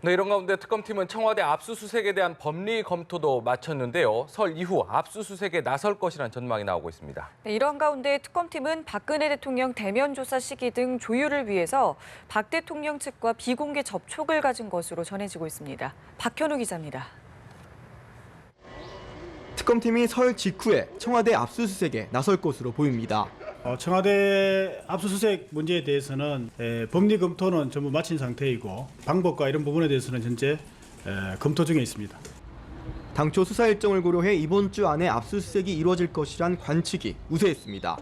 네, 이런 가운데 특검팀은 청와대 압수수색에 대한 법리 검토도 마쳤는데요. 설 이후 압수수색에 나설 것이라는 전망이 나오고 있습니다. 네, 이런 가운데 특검팀은 박근혜 대통령 대면 조사 시기 등 조율을 위해서 박 대통령 측과 비공개 접촉을 가진 것으로 전해지고 있습니다. 박현우 기자입니다. 특검팀이 설 직후에 청와대 압수수색에 나설 것으로 보입니다. 청와대 압수수색 문제에 대해서는 법리 검토는 전부 마친 상태이고 방법과 이런 부분에 대해서는 현재 검토 중에 있습니다. 당초 수사 일정을 고려해 이번 주 안에 압수수색이 이루어질 것이란 관측이 우세했습니다.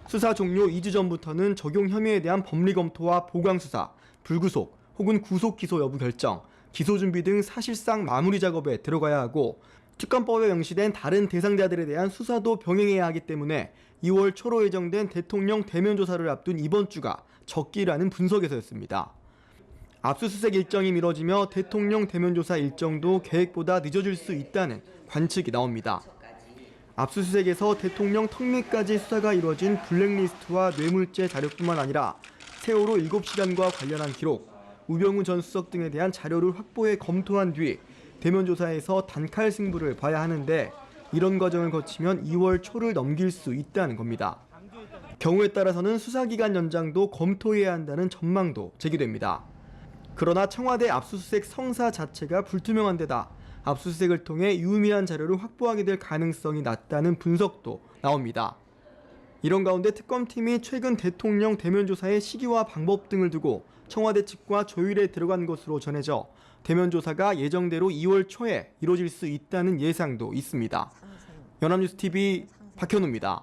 수사 종료 2주 전부터는 적용 혐의에 대한 법리 검토와 보강 수사, 불구속 혹은 구속 기소 여부 결정, 기소 준비 등 사실상 마무리 작업에 들어가야 하고 특검법에 명시된 다른 대상자들에 대한 수사도 병행해야 하기 때문에 2월 초로 예정된 대통령 대면 조사를 앞둔 이번 주가 적기라는 분석에서였습니다. 압수수색 일정이 미뤄지며 대통령 대면 조사 일정도 계획보다 늦어질 수 있다는 관측이 나옵니다. 압수수색에서 대통령 턱밑까지 수사가 이루어진 블랙리스트와 뇌물죄 자료뿐만 아니라 세월호 7시간과 관련한 기록, 우병우 전 수석 등에 대한 자료를 확보해 검토한 뒤 대면 조사에서 단칼 승부를 봐야 하는데 이런 과정을 거치면 2월 초를 넘길 수 있다는 겁니다. 경우에 따라서는 수사기간 연장도 검토해야 한다는 전망도 제기됩니다. 그러나 청와대 압수수색 성사 자체가 불투명한 데다 압수수색을 통해 유의미한 자료를 확보하게 될 가능성이 낮다는 분석도 나옵니다. 이런 가운데 특검팀이 최근 대통령 대면 조사의 시기와 방법 등을 두고 청와대 측과 조율에 들어간 것으로 전해져 대면 조사가 예정대로 2월 초에 이루어질 수 있다는 예상도 있습니다. 연합뉴스 TV 박현우입니다.